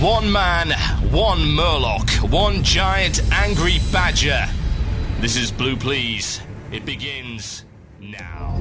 One man, one Murloc, one giant angry badger. This is Blue Please. It begins now.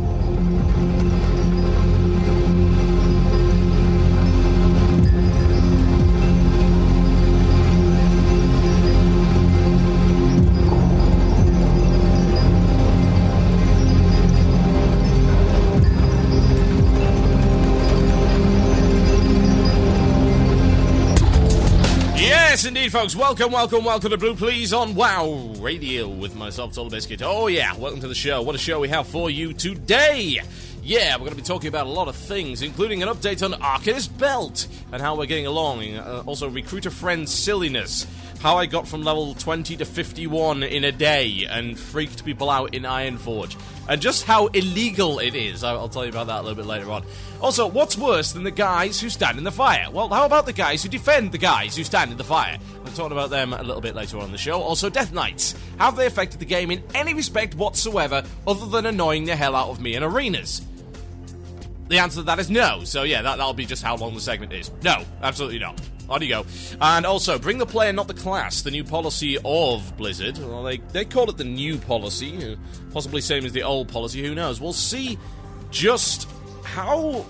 Yes, indeed, folks. Welcome to Blue Please on WoW Radio with myself, Total Biscuit. Oh, yeah, welcome to the show. What a show we have for you today. Yeah, we're going to be talking about a lot of things, including an update on Arcanist Belt and how we're getting along. Also, recruiter friend silliness. How I got from level 20 to 51 in a day and freaked people out in Ironforge. And just how illegal it is. I'll tell you about that a little bit later on. Also, what's worse than the guys who stand in the fire? Well, how about the guys who defend the guys who stand in the fire? We'll talk about them a little bit later on in the show. Also, Death Knights. Have they affected the game in any respect whatsoever other than annoying the hell out of me in arenas? The answer to that is no. So yeah, that'll be just how long the segment is. No, absolutely not. On you go. And also, bring the player, not the class, the new policy of Blizzard. Well, they call it the new policy, possibly same as the old policy, who knows. We'll see just how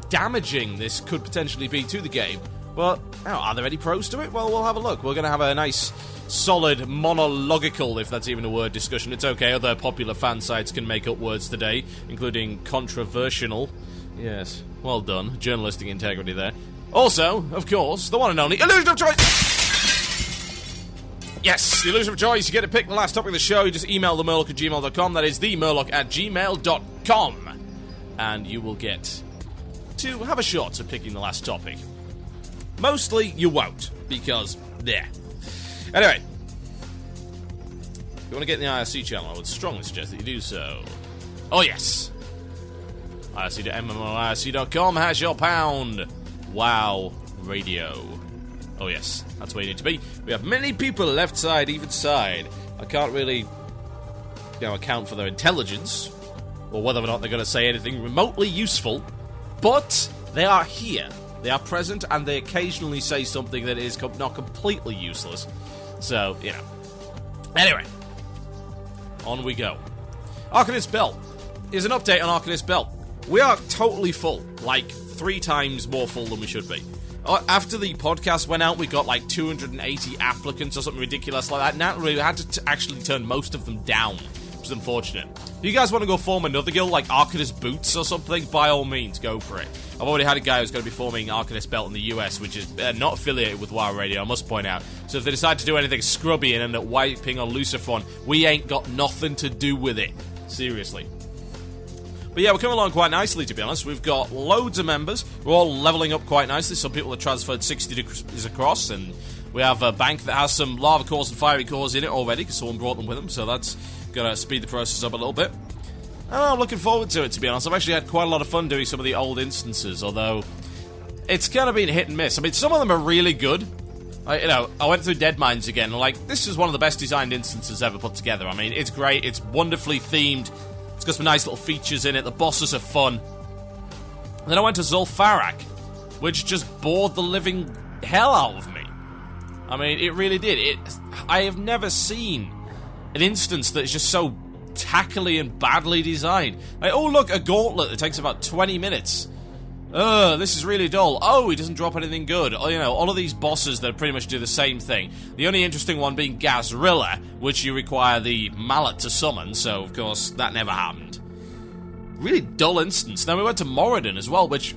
damaging this could potentially be to the game. But, are there any pros to it? Well, we'll have a look. We're going to have a nice, solid, monological, if that's even a word, discussion. It's okay, other popular fan sites can make up words today, including controversial. Yes, well done. Journalistic integrity there. Also, of course, the one and only Illusion of Choice! Yes, the Illusion of Choice. You get to pick the last topic of the show. You just email themurloc@gmail.com. That is themurloc@gmail.com. And you will get to have a shot at picking the last topic. Mostly, you won't, because, yeah. Anyway, if you want to get in the IRC channel, I would strongly suggest that you do so. Oh, yes. IRC.MMOIRC.com has your pound. WoW Radio. Oh yes, that's where you need to be. We have many people left side, even side. I can't really, account for their intelligence, or whether or not they're going to say anything remotely useful, but they are here. They are present, and they occasionally say something that is not completely useless. So, Anyway, on we go. Arcanist Belt. Here's an update on Arcanist Belt. We are totally full, like 3 times more full than we should be. After the podcast went out, we got like 280 applicants or something ridiculous like that. Naturally, we had to actually turn most of them down, which is unfortunate. If you guys want to go form another guild, like Arcanist Boots or something, by all means, go for it. I've already had a guy who's going to be forming Arcanist Belt in the US, which is not affiliated with WoW Radio, I must point out. So if they decide to do anything scrubby and end up wiping on Lucifron, we ain't got nothing to do with it. Seriously. But yeah, we're coming along quite nicely, to be honest. We've got loads of members. We're all leveling up quite nicely. Some people have transferred 60 degrees across, and we have a bank that has some lava cores and fiery cores in it already, because someone brought them with them, so that's going to speed the process up a little bit. And I'm looking forward to it, to be honest. I've actually had quite a lot of fun doing some of the old instances, although it's kind of been hit and miss. I mean, some of them are really good. I went through Dead Mines again, and this is one of the best designed instances ever put together. I mean, it's great, it's wonderfully themed. It's got some nice little features in it. The bosses are fun. And then I went to Zul'Farrak, which just bored the living hell out of me. I mean, it really did. I have never seen an instance that is just so tackily and badly designed. Oh, look, a gauntlet that takes about 20 minutes. This is really dull. Oh, he doesn't drop anything good. All of these bosses that pretty much do the same thing. The only interesting one being Gazrilla, which you require the mallet to summon, so of course that never happened. Really dull instance. Then we went to Moradin as well, which,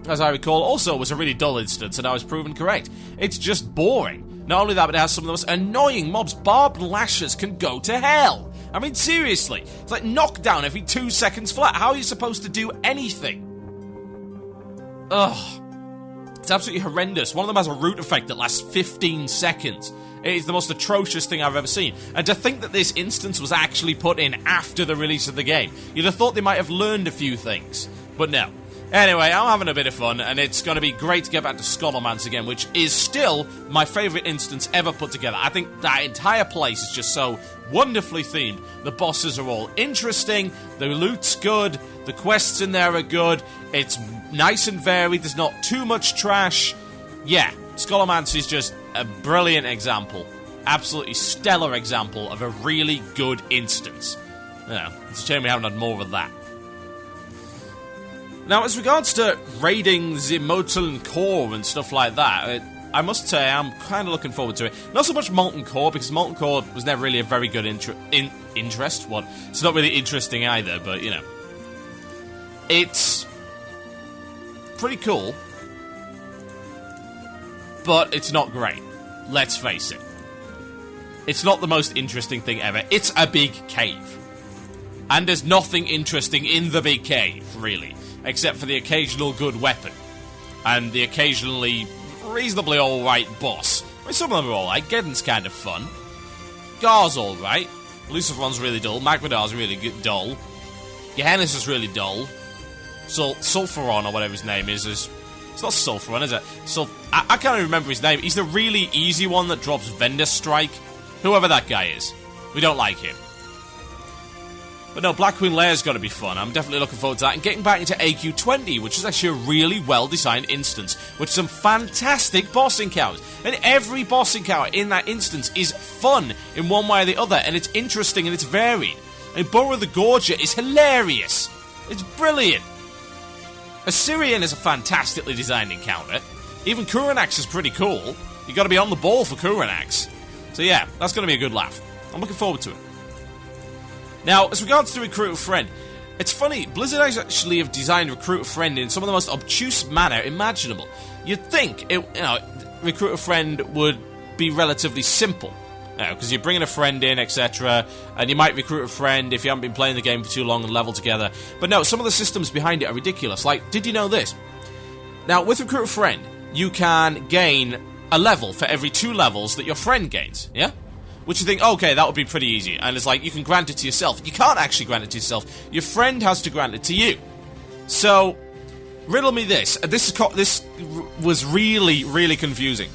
as I recall, also was a really dull instance, and I was proven correct. It's just boring. Not only that, but it has some of the most annoying mobs. Barbed lashes can go to hell. I mean, seriously. It's like knockdown every 2 seconds flat. How are you supposed to do anything? Ugh. It's absolutely horrendous. One of them has a root effect that lasts 15 seconds. It is the most atrocious thing I've ever seen. And to think that this instance was actually put in after the release of the game, you'd have thought they might have learned a few things. But no. Anyway, I'm having a bit of fun, and it's going to be great to get back to Scholarmance again, which is still my favourite instance ever put together. I think that entire place is just so wonderfully themed. The bosses are all interesting, the loot's good, the quests in there are good, it's nice and varied, there's not too much trash. Yeah, Scholomance is just a brilliant example. Absolutely stellar example of a really good instance. You know, it's a shame we haven't had more of that. Now, as regards to raiding the Molten Core and stuff like that, I must say I'm kind of looking forward to it. Not so much Molten Core, because Molten Core was never really a very good interest. What? It's not really interesting either, but, you know. It's pretty cool, but it's not great. Let's face it. It's not the most interesting thing ever. It's a big cave. And there's nothing interesting in the big cave, really, except for the occasional good weapon. And the occasionally reasonably alright boss. I mean, some of them are alright. Geddon's kind of fun. Gar's alright. Luciferon's really dull. Magmadar's really dull. Gehennis is really dull. Sulfuron, or whatever his name is it's not Sulfuron, is it? I can't even remember his name. He's the really easy one that drops Vendor Strike. Whoever that guy is. We don't like him. But no, Black Queen Lair's got to be fun. I'm definitely looking forward to that. And getting back into AQ20, which is actually a really well-designed instance, with some fantastic boss encounters. And every boss encounter in that instance is fun in one way or the other, and it's interesting and it's varied. And Burrow the Gorger is hilarious. It's brilliant. Assyrian is a fantastically designed encounter. Even Kuranax is pretty cool. You got to be on the ball for Kuranax. So yeah, that's going to be a good laugh. I'm looking forward to it. Now, as regards to Recruit a Friend, it's funny, Blizzard actually have designed Recruit a Friend in some of the most obtuse manner imaginable. You'd think, Recruit a Friend would be relatively simple, because you're bringing a friend in, etc., and you might recruit a friend if you haven't been playing the game for too long and level together. But no, some of the systems behind it are ridiculous. Like, did you know this? Now, with Recruit a Friend, you can gain a level for every 2 levels that your friend gains, yeah? Which you think, okay, that would be pretty easy. And it's like, you can grant it to yourself. You can't actually grant it to yourself. Your friend has to grant it to you. So, riddle me this. This was really, really confusing.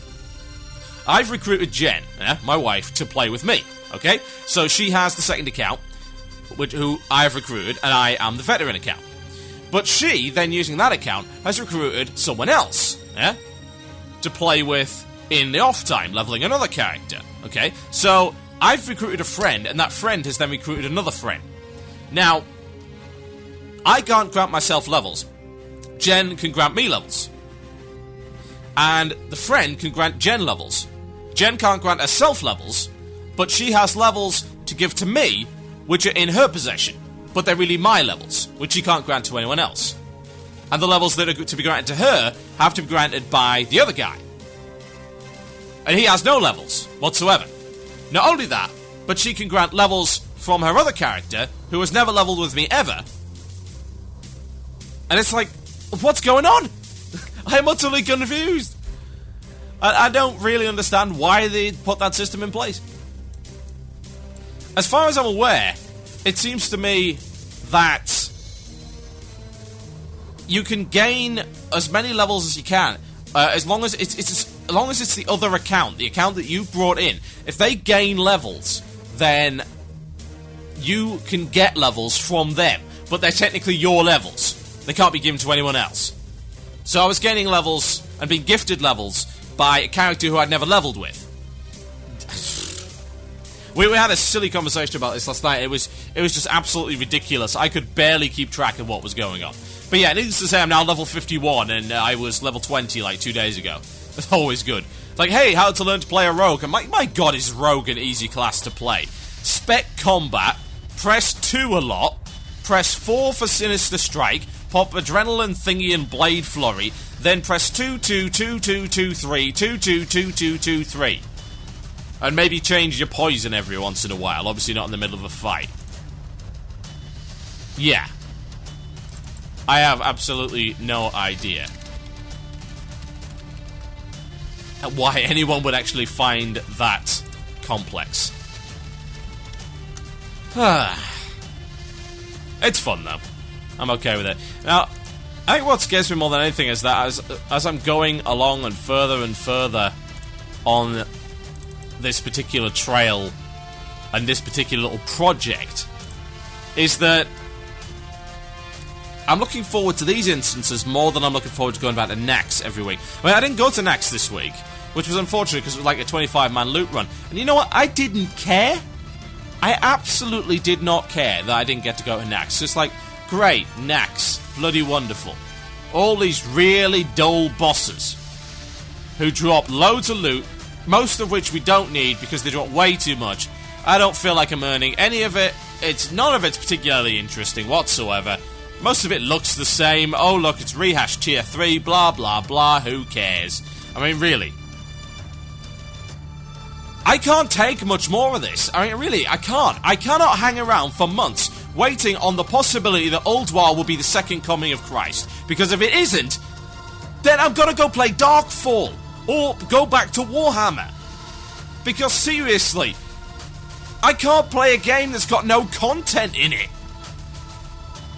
I've recruited Jen, my wife, to play with me, okay? So she has the second account, who I have recruited, and I am the veteran account. But she, then using that account, has recruited someone else, to play with in the off time, leveling another character. Okay, so I've recruited a friend, and that friend has then recruited another friend. Now, I can't grant myself levels. Jen can grant me levels. And the friend can grant Jen levels. Jen can't grant herself levels, but she has levels to give to me, which are in her possession. But they're really my levels, which she can't grant to anyone else. And the levels that are to be granted to her have to be granted by the other guy. And he has no levels whatsoever. Not only that, but she can grant levels from her other character, who has never leveled with me ever. And it's like, what's going on? I'm utterly confused. I don't really understand why they put that system in place. As far as I'm aware, it seems to me that you can gain as many levels as you can, as long as it's the other account, the account that you brought in. If they gain levels, then you can get levels from them, but they're technically your levels. They can't be given to anyone else. So I was gaining levels and being gifted levels by a character who I'd never leveled with. We had a silly conversation about this last night. It was just absolutely ridiculous. I could barely keep track of what was going on. But yeah, needless to say, I'm now level 51, and I was level 20 like 2 days ago. That's always good. It's like, hey, how to learn to play a rogue? And my god, is rogue an easy class to play. Spec combat, press 2 a lot, press 4 for Sinister Strike, pop Adrenaline Thingy and Blade Flurry, then press 2, 2, 2, 2, 2, 3, 2, 2, 2, 2, 2, 3. And maybe change your poison every once in a while, obviously not in the middle of a fight. Yeah. I have absolutely no idea why anyone would actually find that complex. It's fun, though. I'm okay with it. Now, I think what scares me more than anything is that as I'm going along and further on this particular trail and this particular little project, is that I'm looking forward to these instances more than I'm looking forward to going back to Nax every week. I mean, I didn't go to Nax this week, which was unfortunate because it was like a 25-man loot run. And you know what? I didn't care. I absolutely did not care that I didn't get to go to Nax. Just like, great, Nax, bloody wonderful. All these really dull bosses who drop loads of loot, most of which we don't need because they drop way too much. I don't feel like I'm earning any of it. None of it's particularly interesting whatsoever. Most of it looks the same. Oh, look, it's rehashed tier 3, blah, blah, blah. Who cares? I mean, really. I can't take much more of this. I mean, really, I can't. I cannot hang around for months waiting on the possibility that Ulduar will be the second coming of Christ. Because if it isn't, then I'm gonna go play Darkfall. Or go back to Warhammer. Because seriously, I can't play a game that's got no content in it.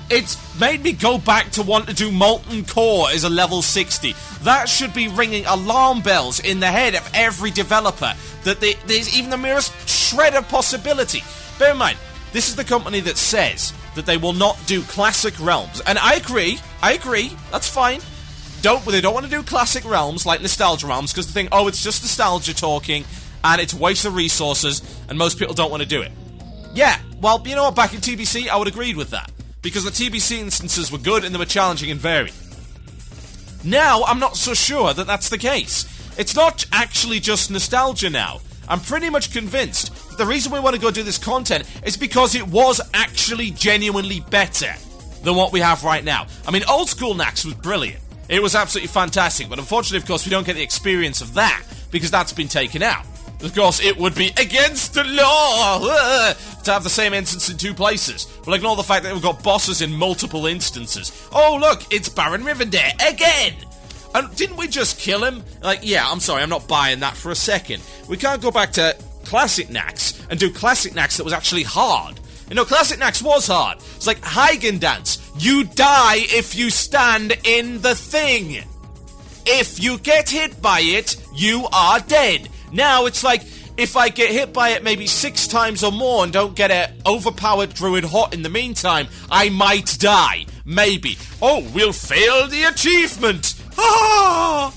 It's made me go back to want to do Molten Core as a level 60. That should be ringing alarm bells in the head of every developer that there's even the merest shred of possibility. Bear in mind, this is the company that says that they will not do Classic Realms. And I agree, that's fine. They don't want to do Classic Realms like Nostalgia Realms because they think, oh, it's just nostalgia talking and it's a waste of resources and most people don't want to do it. Yeah, well, you know what, back in TBC, I would agree with that. Because the TBC instances were good and they were challenging and varied. Now, I'm not so sure that that's the case. It's not actually just nostalgia now. I'm pretty much convinced that the reason we want to go do this content is because it was actually genuinely better than what we have right now. I mean, old school Nax was brilliant. It was absolutely fantastic, but unfortunately, of course, we don't get the experience of that because that's been taken out. Of course, it would be against the law to have the same instance in two places. We'll ignore the fact that we've got bosses in multiple instances. Oh, look, it's Baron Rivendare again! And didn't we just kill him? Like, yeah, I'm sorry, I'm not buying that for a second. We can't go back to Classic Nax and do Classic Nax that was actually hard. You know, Classic Nax was hard. It's like Heigen Dance. You die if you stand in the thing. If you get hit by it, you are dead. Now it's like, if I get hit by it maybe 6 times or more and don't get an overpowered druid hot in the meantime, I might die. Maybe. Oh, we'll fail the achievement. Ah!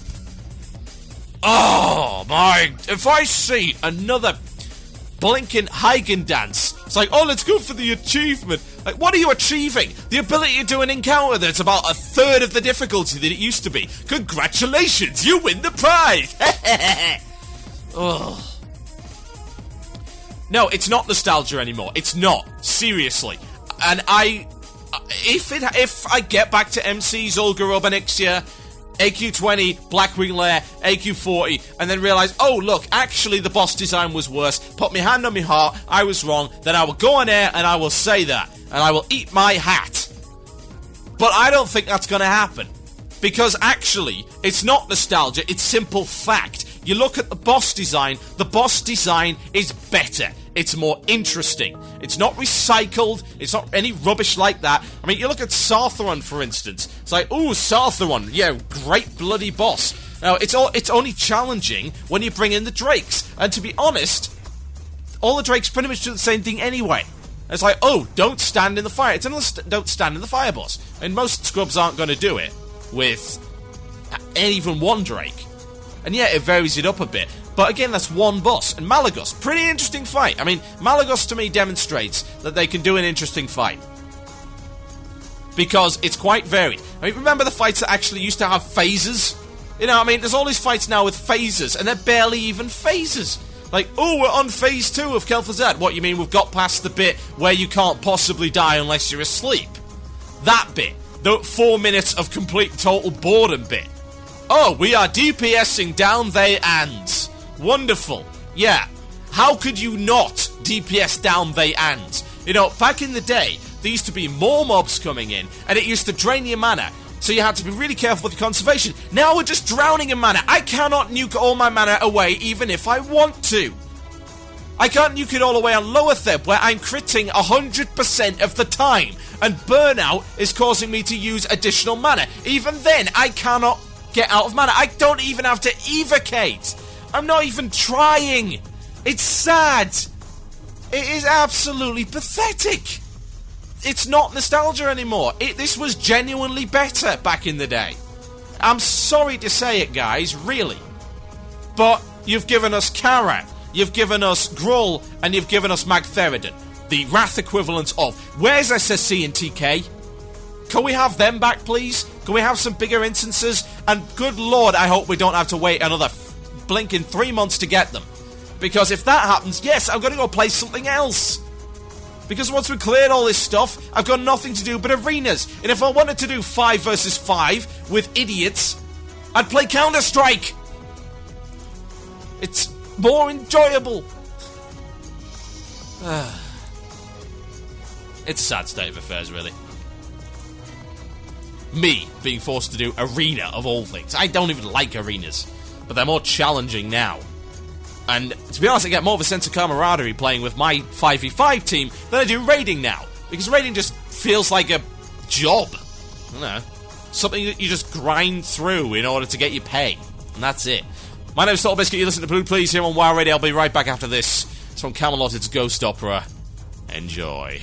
Oh, my. If I see another blinking Heigen Dance, it's like, oh, let's go for the achievement. Like, what are you achieving? The ability to do an encounter that's about 1/3 of the difficulty that it used to be. Congratulations, you win the prize. Ugh. No, it's not nostalgia anymore. It's not. Seriously. And if I get back to MC's Olga Urbanixia, AQ20, Blackwing Lair, AQ40, and then realise, oh look, actually the boss design was worse, put my hand on my heart, I was wrong, then I will go on air and I will say that, and I will eat my hat. But I don't think that's going to happen. Because actually, it's not nostalgia, it's simple fact. You look at the boss design is better. It's more interesting. It's not recycled. It's not any rubbish like that. I mean, you look at Sartheron, for instance. It's like, ooh, Sartheron, yeah, great bloody boss. Now, it's only challenging when you bring in the Drakes. And to be honest, all the Drakes pretty much do the same thing anyway. It's like, oh, don't stand in the fire. It's don't stand in the fire boss. And most scrubs aren't going to do it with even one Drake. And yeah, it varies it up a bit. But again, that's one boss. And Malagos, pretty interesting fight. I mean, Malagos to me demonstrates that they can do an interesting fight. Because it's quite varied. I mean, remember the fights that actually used to have phases? You know, I mean, there's all these fights now with phases, and they're barely even phases. Like, oh, we're on phase 2 of Kel'Thuzad. What, you mean we've got past the bit where you can't possibly die unless you're asleep? That bit. The 4 minutes of complete total boredom bit. Oh, we are DPSing down they ands. Wonderful. Yeah. How could you not DPS down they ands? You know, back in the day, there used to be more mobs coming in, and it used to drain your mana, so you had to be really careful with your conservation. Now we're just drowning in mana. I cannot nuke all my mana away, even if I want to. I can't nuke it all away on Lower Theb, where I'm critting 100% of the time, and burnout is causing me to use additional mana. Even then, I cannot get out of mana. I don't even have to evocate. I'm not even trying. It's sad. It is absolutely pathetic. it's not nostalgia anymore. This was genuinely better back in the day. I'm sorry to say it, guys, really. But you've given us Kara, you've given us Gruul, and you've given us Magtheridon. The Wrath equivalent of... Where's SSC and TK? Can we have them back, please? Can we have some bigger instances? And good lord, I hope we don't have to wait another blinking 3 months to get them. Because if that happens, yes, I'm going to go play something else. Because once we cleared all this stuff, I've got nothing to do but arenas. And if I wanted to do 5 versus 5 with idiots, I'd play Counter-Strike. It's more enjoyable. It's a sad state of affairs, really. Me being forced to do arena of all things. I don't even like arenas, but they're more challenging now. And to be honest, I get more of a sense of camaraderie playing with my 5v5 team than I do raiding now. Because raiding just feels like a job. I don't know. Something that you just grind through in order to get your pay. And that's it. My name is Total Biscuit. You listen to Blue Please here on WoW Radio. I'll be right back after this. It's from Camelot, it's Ghost Opera. Enjoy.